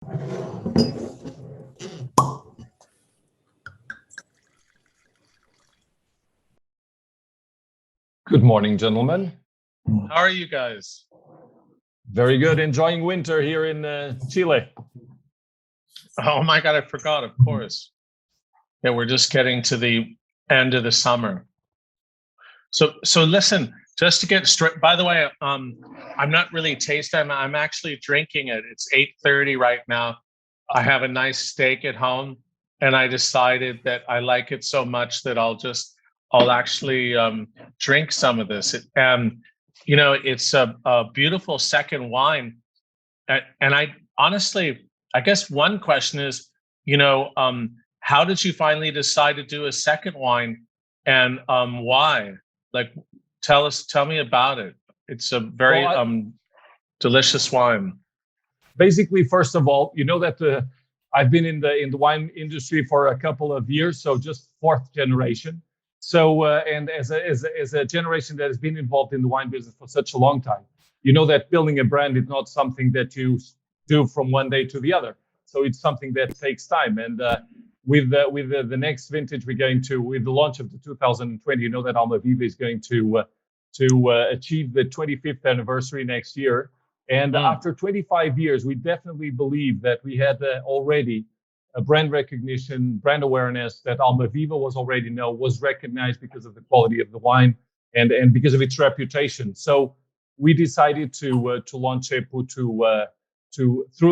Good morning, gentlemen. How are you guys? Very good. Enjoying winter here in Chile. Oh my God, I forgot, of course. Yeah, we're just getting to the end of the summer. So listen, just to get straight, by the way, I'm not really tasting, I'm actually drinking it. It's 8:30 right now. I have a nice steak at home, and I decided that I like it so much that I'll actually drink some of this. You know, it's a beautiful second wine. And I honestly, I guess one question is, you know, how did you finally decide to do a second wine, and why? Like, tell me about it. It's a very delicious wine. Basically, first of all, you know that I've been in the wine industry for a couple of years, so just fourth generation. So, and as a generation that has been involved in the wine business for such a long time, you know that building a brand is not something that you do from one day to the other. So it's something that takes time. And with the next vintage, we're going to, with the launch of the 2020, you know that Almaviva is going to achieve the 25th anniversary next year. And after 25 years, we definitely believe that we had already a brand recognition, brand awareness, that Almaviva was recognized because of the quality of the wine and because of its reputation. So we decided to launch EPU through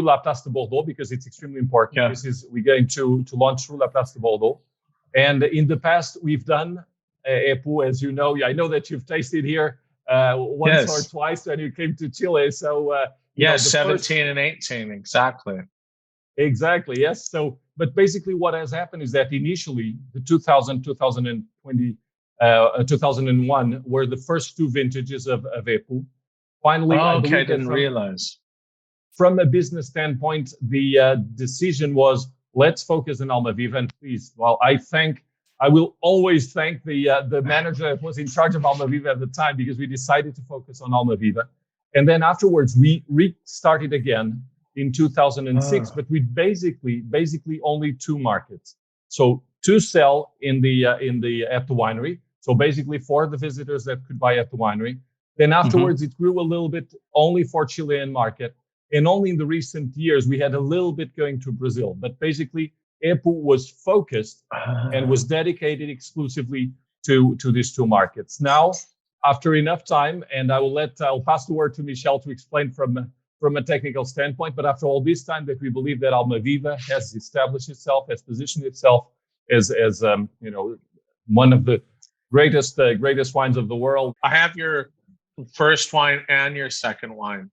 La Place de Bordeaux, because it's extremely important. Yeah. We're going to launch through La Place de Bordeaux. And in the past, we've done EPU, as you know. I know that you've tasted here once or twice when you came to Chile. So yes, 17 and 18, exactly. Exactly, yes. So, but basically what has happened is that initially the 2001 were the first two vintages of EPU. Finally, I didn't realize. From a business standpoint, the decision was, let's focus on Almaviva. And please, well, I will always thank the manager that was in charge of Almaviva at the time, because we decided to focus on Almaviva. And then afterwards, we restarted again in 2006, but with basically only two markets. So to sell at the winery. So basically for the visitors that could buy at the winery. Then afterwards, it grew a little bit only for Chilean market. And only in the recent years, we had a little bit going to Brazil. But basically, EPU was focused and was dedicated exclusively to these two markets. Now, after enough time, and I'll pass the word to Michel to explain from a technical standpoint, but after all this time, that we believe that Almaviva has established itself, has positioned itself as you know, one of the greatest wines of the world. I have your first wine and your second wine.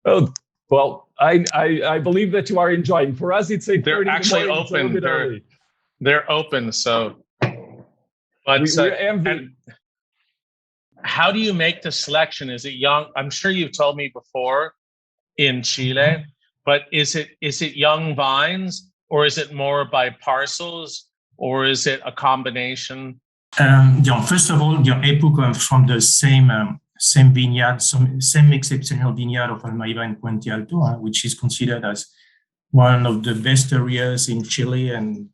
Oh, well, I believe that you are enjoying. For us, it's they're actually open. They're open. So, but we're envying. How do you make the selection? Is it young? I'm sure you've told me before in Chile, but is it young vines, or is it more by parcels, or is it a combination? First of all, EPU comes from the same vineyard, same exceptional vineyard of Almaviva and Puente Alto, which is considered as one of the best areas in Chile, and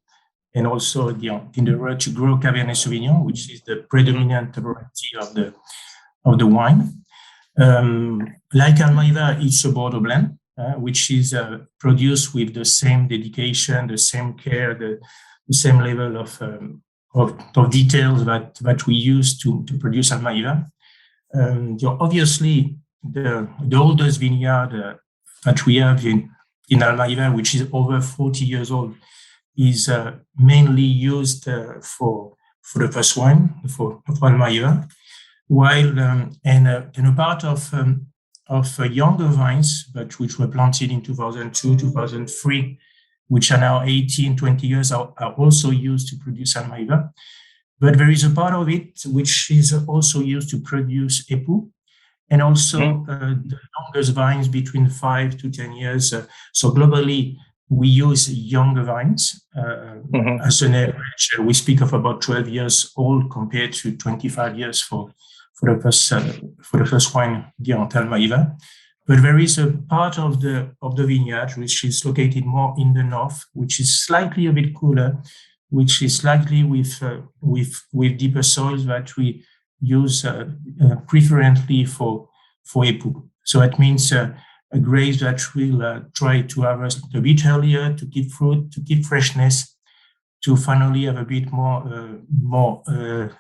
also in the road to grow Cabernet Sauvignon, which is the predominant variety of the wine. Like Almaviva, it's a Bordeaux blend, which is produced with the same dedication, the same care, the same level of details that we use to produce Almaviva. Obviously, the oldest vineyard that we have in Almaviva, which is over 40 years old, is mainly used for the first wine, for Almaviva, while and a part of younger vines, but which were planted in 2002, 2003, which are now 18, 20 years, are also used to produce Almaviva. But there is a part of it which is also used to produce EPU, and also the longest vines between 5 to 10 years. So globally, we use younger vines. As an average, we speak of about 12 years old compared to 25 years for the first wine, Almaviva. But there is a part of the vineyard which is located more in the north, which is slightly a bit cooler, which is slightly with deeper soils that we use preferentially for Époux. So that means grapes that will try to harvest a bit earlier to keep fruit, to keep freshness, to finally have a bit more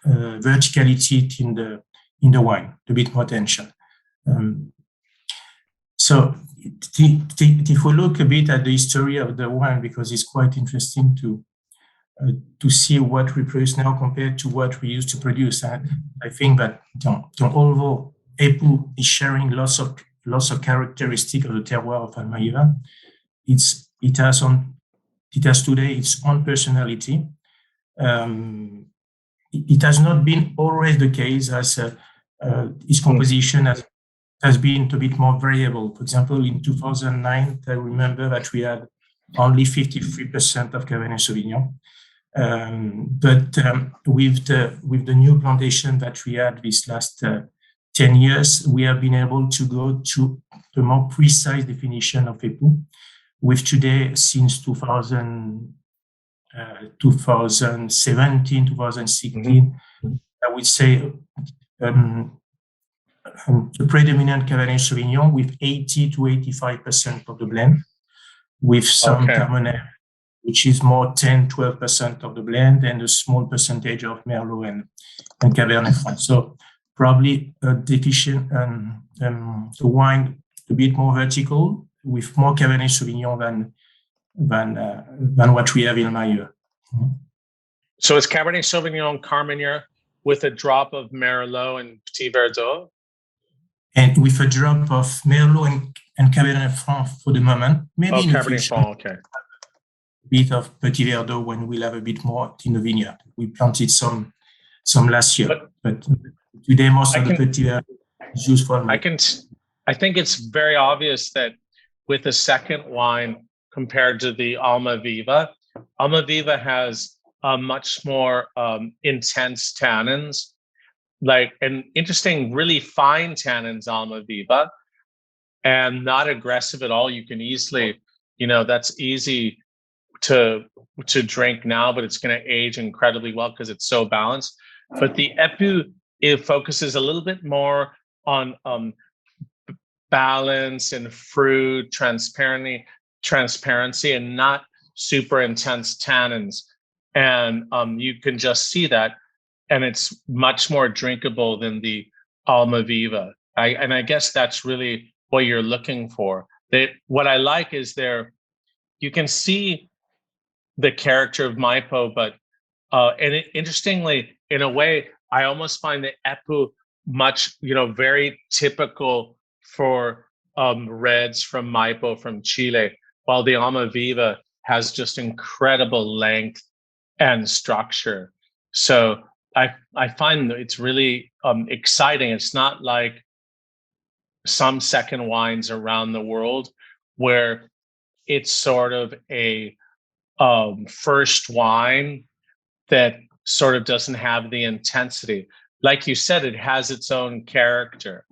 verticality in the wine, a bit more tension. So if we look a bit at the history of the wine, because it's quite interesting to see what we produce now compared to what we used to produce. And I think that although Époux is sharing lots of characteristics of the terroir of Almaviva, it has today its own personality. It has not been always the case, as its composition has been a bit more variable. For example, in 2009, I remember that we had only 53% of Cabernet Sauvignon. But with the new plantation that we had this last 10 years, we have been able to go to the more precise definition of Époux, with today, since 2017, 2016, I would say the predominant Cabernet Sauvignon with 80 to 85% of the blend, with some Cabernet, which is more 10, 12% of the blend, and a small percentage of Merlot and Cabernet Franc. So probably a deficient the wine a bit more vertical, with more Cabernet Sauvignon than what we have in Almaviva. So it's Cabernet Sauvignon Carmenere with a drop of Merlot and Petit Verdot? And with a drop of Merlot and Cabernet Franc for the moment. Maybe in Cabernet Franc, okay. A bit of Petit Verdot when we'll have a bit more in the vineyard. We planted some last year, but today most of the Petit Verdot is used for I think it's very obvious that with the second wine compared to the Almaviva has a much more intense tannins, like an interesting, really fine tannins Almaviva, and not aggressive at all. You can easily, that's easy to drink now, but it's going to age incredibly well because it's so balanced. But the Époux, it focuses a little bit more on balance and fruit, transparency, and not super intense tannins. And you can just see that, and it's much more drinkable than the Almaviva. I guess that's really what you're looking for. What I like is you can see the character of Maipo, but interestingly, in a way, I almost find the Époux much, very typical for reds from Maipo from Chile, while the Almaviva has just incredible length and structure. So I find that it's really exciting. It's not like some second wines around the world where it's sort of a first wine that sort of doesn't have the intensity. Like you said, it has its own character.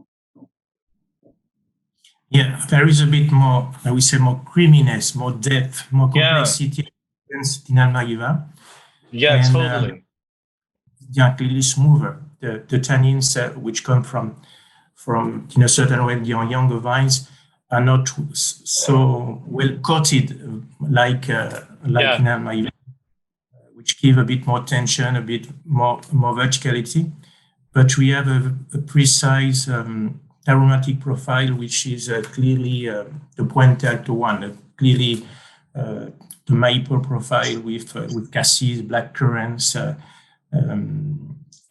Yeah, there is a bit more, I would say, more creaminess, more depth, more complexity in Almaviva. Yeah, and, totally. Clearly smoother. The tannins which come from in a certain way, the younger vines are not so well coated like in Almaviva, which give a bit more tension, a bit more verticality. But we have a precise aromatic profile, which is clearly the Puente Alto one, clearly the maple profile with cassis, black currants,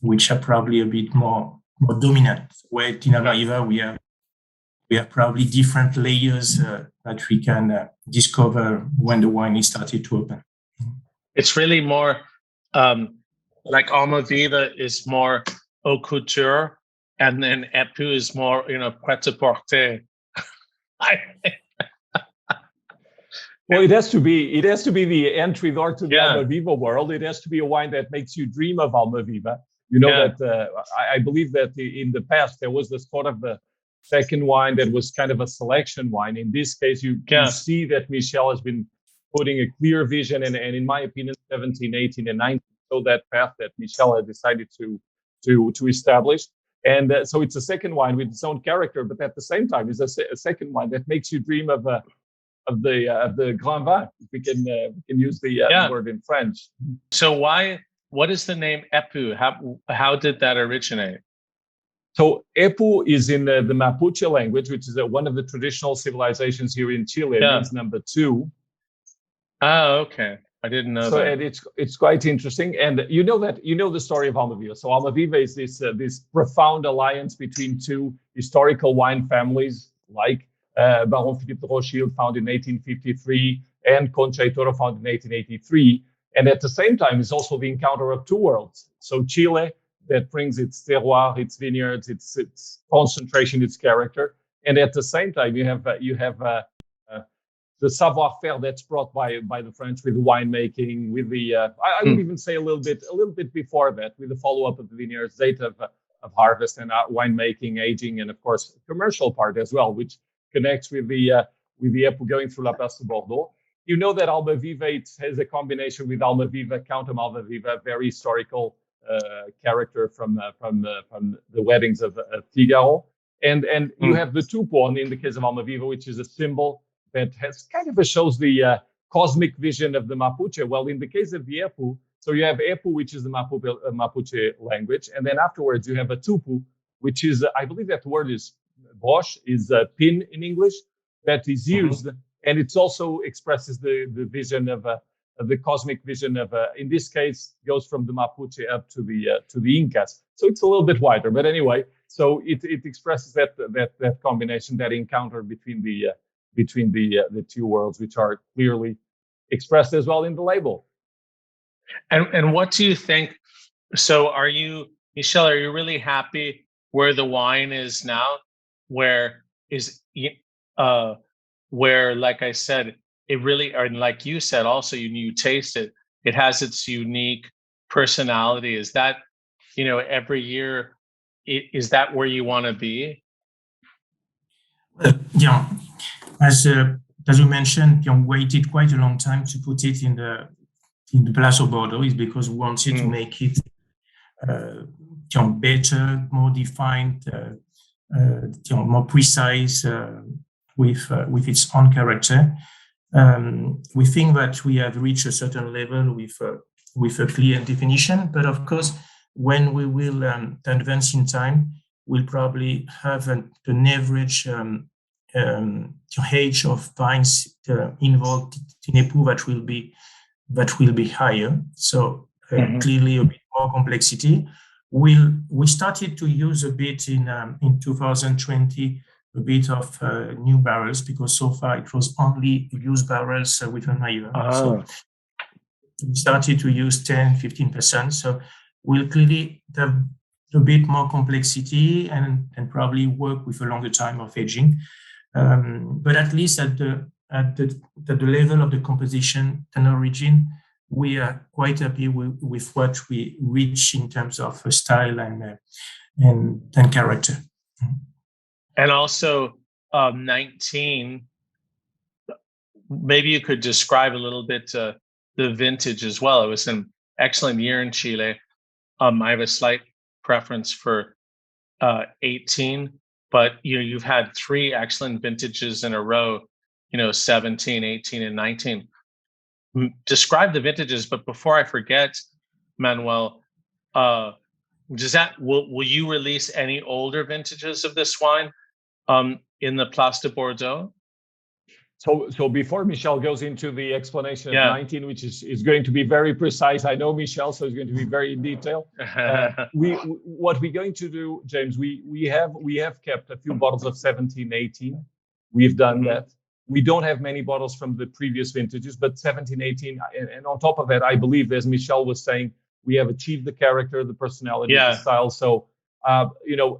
which are probably a bit more dominant. Where in Almaviva we have probably different layers that we can discover when the wine is started to open. It's really more like Almaviva is more haute couture, and then Époux is more, pret-à-porter. Well, it has to be the entry door to the Almaviva world. It has to be a wine that makes you dream of Almaviva. That I believe that in the past there was this sort of second wine that was kind of a selection wine. In this case, you see that Michel has been putting a clear vision, and in my opinion, 17, 18, and 19, so that path that Michel had decided to establish. And so it's a second wine with its own character, but at the same time, it's a second wine that makes you dream of the Grand Vin. We can use the word in French. So what is the name Epu? How did that originate? So Epu is in the Mapuche language, which is one of the traditional civilizations here in Chile. It means number two. Oh, okay. I didn't know that. And it's quite interesting. And you know the story of Almaviva. So Almaviva is this profound alliance between two historical wine families, like Baron Philippe de Rothschild, founded in 1853, and Concha y Toro, founded in 1883. And at the same time, it's also the encounter of two worlds. So Chile, that brings its terroir, its vineyards, its concentration, its character, and at the same time, you have the savoir-faire that's brought by the French with winemaking, with the I would even say a little bit before that, with the follow-up of the vineyards, data of harvest and winemaking, aging, and of course commercial part as well, which connects with the Epu going through La Place de Bordeaux. You know that Almaviva has a combination with Almaviva, Count of Almaviva, very historical character from the weddings of Figaro, and you have the tupon in the case of Almaviva, which is a symbol that has kind of shows the cosmic vision of the Mapuche. Well, in the case of the Epu, so you have Epu, which is the Mapuche language, and then afterwards you have a tupu, which is I believe that word is broche, is pin in English, that is used, and it also expresses the vision of the cosmic vision of, in this case, goes from the Mapuche up to the Incas. So it's a little bit wider, but anyway, so it expresses that combination, that encounter between the two worlds, which are clearly expressed as well in the label. And what do you think? So Michel, are you really happy where the wine is now? Where, like I said, it really, and like you said, also you taste it, it has its unique personality. Is that, every year, is that where you want to be? Yeah, as you mentioned, waited quite a long time to put it in the Place de Bordeaux, is because we wanted to make it better, more defined, more precise, with its own character. We think that we have reached a certain level with a clear definition, but of course, when we will advance in time, we'll probably have an average age of vines involved in Epu that will be higher. So clearly a bit more complexity. We started to use a bit in 2020 a bit of new barrels, because so far it was only used barrels with Almaviva. So we started to use 10-15%. So we'll clearly have a bit more complexity and probably work with a longer time of aging. But at least at the level of the composition and origin, we are quite happy with what we reach in terms of style and character. And also 19, maybe you could describe a little bit the vintage as well. It was an excellent year in Chile. I have a slight preference for 18, but you've had 3 excellent vintages in a row, 17, 18, and 19. Describe the vintages, but before I forget, Manuel, will you release any older vintages of this wine in the Place de Bordeaux? So before Michel goes into the explanation of 19, which is going to be very precise, I know Michel, so it's going to be very in detail. What we're going to do, James, we have kept a few bottles of 17, 18. We've done that. We don't have many bottles from the previous vintages, but 17, 18, and on top of that, I believe, as Michel was saying, we have achieved the character, the personality, the style. So,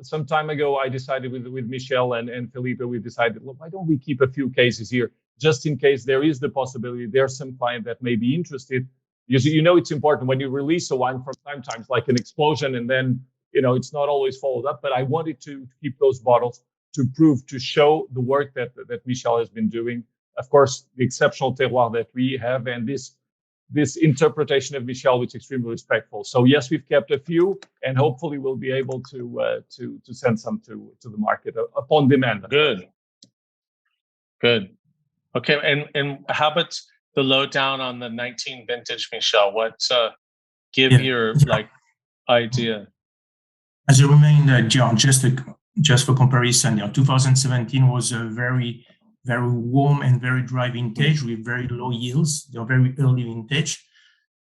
some time ago, I decided with Michel and Felipe, we decided, look, why don't we keep a few cases here, just in case there is the possibility there's some client that may be interested. Because it's important when you release a wine from time to time, like an explosion, and then it's not always followed up. But I wanted to keep those bottles prove, to show the work that Michel has been doing. Of course, the exceptional terroir that we have, and this interpretation of Michel, which is extremely respectful. So yes, we've kept a few, and hopefully we'll be able to send some to the market upon demand. Good. Okay, and how about the lowdown on the 19 vintage, Michel? What give your idea? As a reminder, just for comparison, 2017 was a very, very warm and very dry vintage with very low yields. They're very early vintage.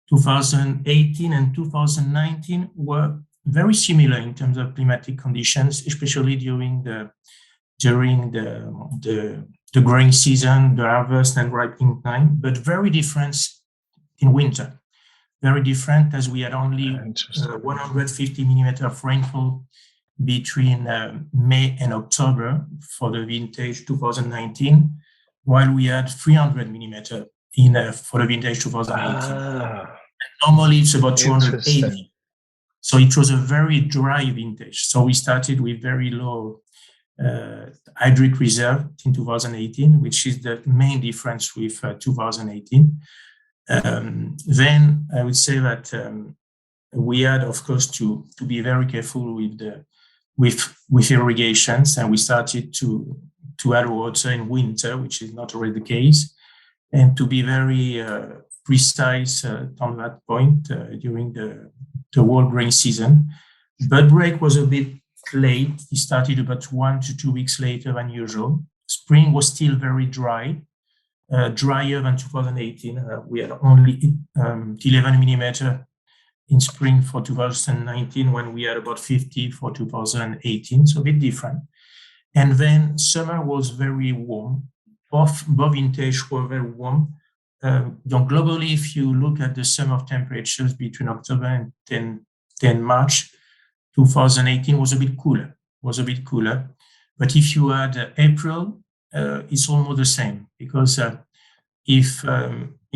2018 and 2019 were very similar in terms of climatic conditions, especially during the growing season, the harvest and ripening time, but very different in winter. Very different, as we had only 150 millimeter of rainfall between May and October for the vintage 2019, while we had 300 millimeter for the vintage 2018. Normally it's about 280. So it was a very dry vintage. So we started with very low hydric reserve in 2018, which is the main difference with 2018. Then I would say that we had, of course, to be very careful with irrigations, and we started to add water in winter, which is not already the case, and to be very precise on that point during the whole grain season. Bud break was a bit late. It started about 1 to 2 weeks later than usual. Spring was still very dry. Drier than 2018. We had only 11 millimeter in spring for 2019 when we had about 50 for 2018, so a bit different. And then summer was very warm. Both vintage were very warm. Globally, if you look at the sum of temperatures between October and 10 March, 2018 was a bit cooler. But if you add April, it's almost the same, because if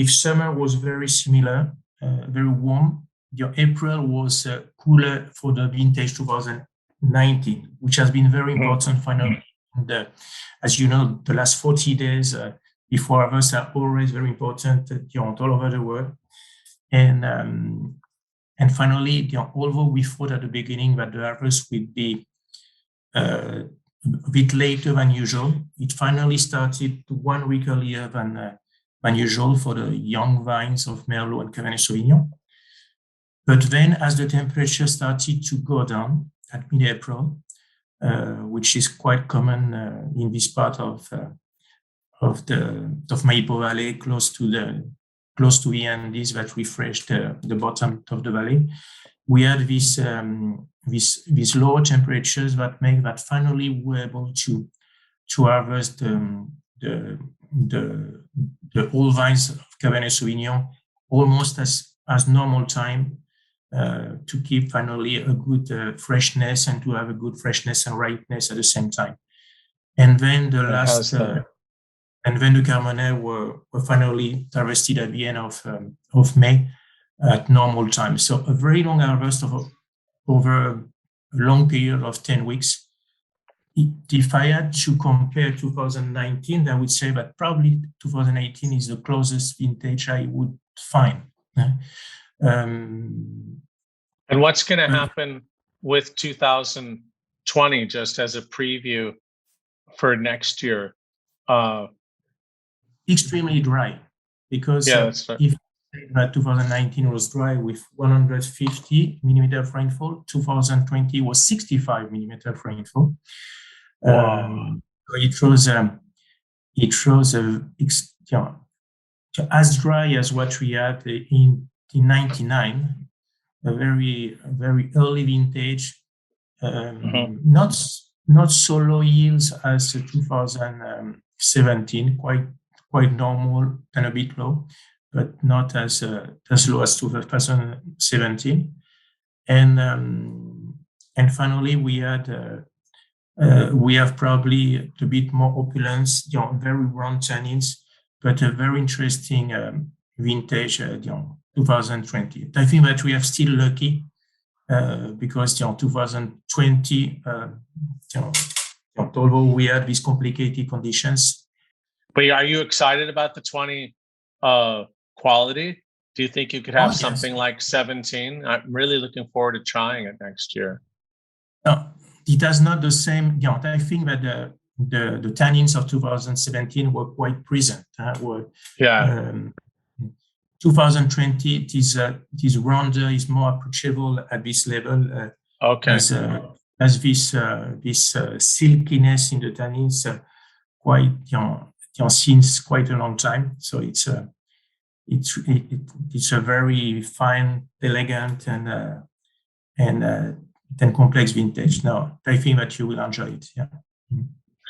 summer was very similar, very warm, your April was cooler for the vintage 2019, which has been very important finally. And, as you know, the last 40 days before harvest are always very important all over the world. And finally, although we thought at the beginning that the harvest would be a bit later than usual, it finally started 1 week earlier than usual for the young vines of Merlot and Cabernet Sauvignon. But then, as the temperature started to go down at mid-April, which is quite common in this part of Maipo Valley, close to the Andes that refresh the bottom of the valley, we had these lower temperatures that make that finally we're able to harvest the old vines of Cabernet Sauvignon almost as normal time, to keep finally a good freshness and to have a good freshness and ripeness at the same time. And then the Cabernet were finally harvested at the end of May at normal time. So a very long harvest over a long period of 10 weeks. If I had to compare 2019, I would say that probably 2018 is the closest vintage I would find. And what's going to happen with 2020, just as a preview for next year? Extremely dry, because if 2019 was dry with 150 millimeter of rainfall, 2020 was 65 millimeter of rainfall. Wow. It shows as dry as what we had in 99, a very, very early vintage, not so low yields as 2017, quite normal and a bit low, but not as low as 2017. And finally, we have probably a bit more opulence, very round tannins, but a very interesting vintage, 2020. I think that we are still lucky because 2020 although we had these complicated conditions. But are you excited about the 20 quality? Do you think you could have something like 17? I'm really looking forward to trying it next year. No, it has not the same. I think that the tannins of 2017 were quite present. 2020 it is rounder, is more approachable at this level. As this silkiness in the tannins quite since quite a long time. So it's a very fine, elegant, and complex vintage. No, I think that you will enjoy it. Yeah.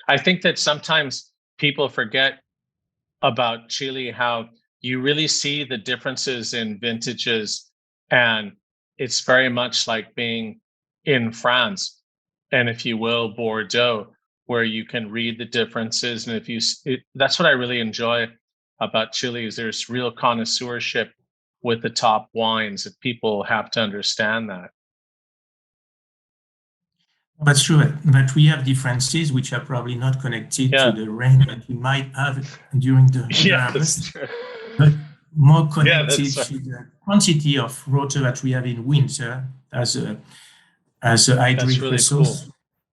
I think that sometimes people forget about Chile, how you really see the differences in vintages, and it's very much like being in France, and if you will, Bordeaux, where you can read the differences. And that's what I really enjoy about Chile, is there's real connoisseurship with the top wines, that people have to understand that. That's true, but we have differences which are probably not connected to the rain that we might have during the harvest, but more connected to the quantity of water that we have in winter as a hydrate resource,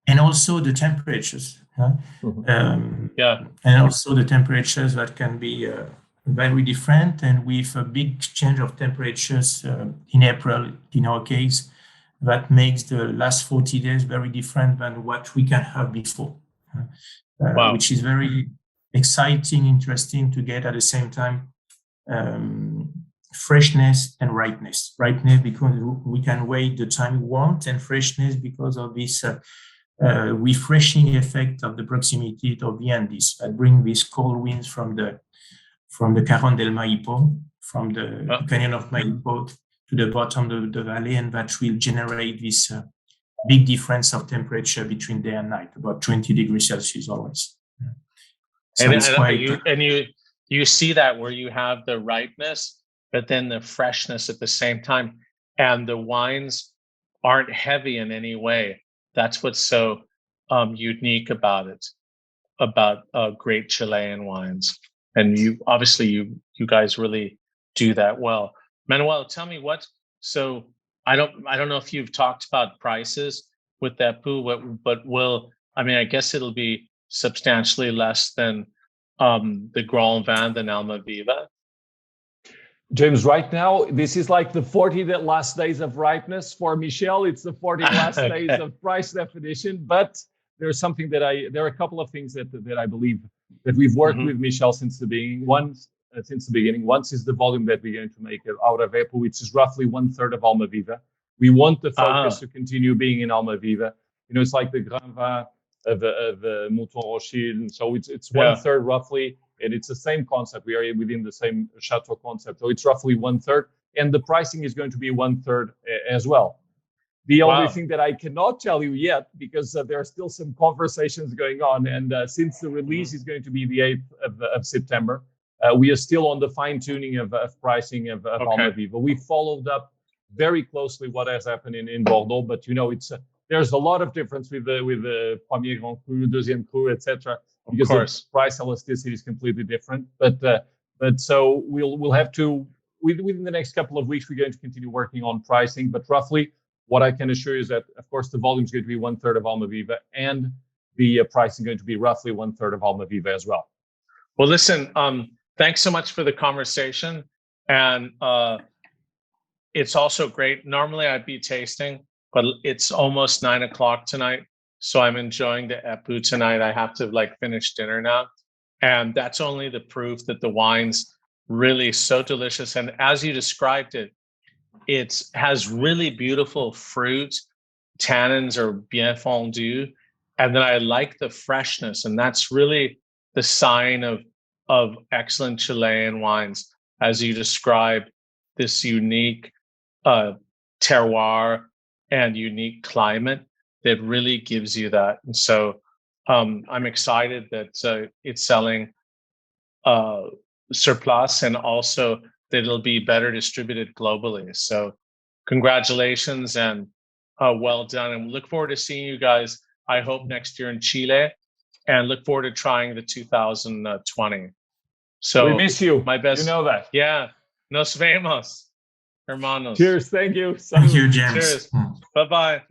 and also the temperatures. And also the temperatures that can be very different, and with a big change of temperatures in April, in our case, that makes the last 40 days very different than what we can have before, which is very exciting, interesting to get at the same time freshness and ripeness. Ripeness because we can wait the time we want, and freshness because of this refreshing effect of the proximity of the Andes that bring these cold winds from the Cajon del Maipo, from the Canyon of Maipo to the bottom of the valley, and that will generate this big difference of temperature between day and night, about 20 degrees Celsius always. So you see that where you have the ripeness, but then the freshness at the same time, and the wines aren't heavy in any way. That's what's so unique about it, about great Chilean wines. And you guys really do that well. Manuel, tell me so I don't know if you've talked about prices with that poo, but I guess it'll be substantially less than the Grand Vin than Almaviva. James, right now, this is like the 40 last days of ripeness. For Michel, it's the 40 last days of price definition. But there's something there are a couple of things that I believe that we've worked with Michel since the beginning. One is the volume that we're going to make out of Apple, which is roughly 1/3 of Almaviva. We want the focus to continue being in Almaviva. It's like the Grand Vin of Mouton Rothschild. So it's 1/3 roughly. And it's the same concept. We are within the same chateau concept. So it's roughly 1/3. And the pricing is going to be 1/3 as well. The only thing that I cannot tell you yet, because there are still some conversations going on. And since the release is going to be the 8th of September, we are still on the fine-tuning of pricing of Almaviva. We followed up very closely what has happened in Bordeaux. But, there's a lot of difference with the Premier Grand Cru, Deuxième Cru, etc. Because the price elasticity is completely different. But so we'll have to, within the next couple of weeks, we're going to continue working on pricing. But roughly, what I can assure you is that, of course, the volume is going to be 1/3 of Almaviva, and the pricing is going to be roughly 1/3 of Almaviva as well. Well, listen, thanks so much for the conversation. And it's also great. Normally, I'd be tasting, but it's almost 9 o'clock tonight. So I'm enjoying the Epu tonight. I have to finish dinner now. And that's only the proof that the wine's really so delicious. And as you described it, it has really beautiful fruit. Tannins are bien fondu. And then I like the freshness. And that's really the sign of excellent Chilean wines, as you describe this unique terroir and unique climate that really gives you that. And so I'm excited that it's selling surplus, and also that it'll be better distributed globally. So congratulations and well done. And we look forward to seeing you guys, I hope, next year in Chile. and look forward to trying the 2020. So we miss you. My best. You know that. Yeah. Nos vemos, hermanos. Cheers. Thank you. Thank you, James. Cheers. Bye-bye.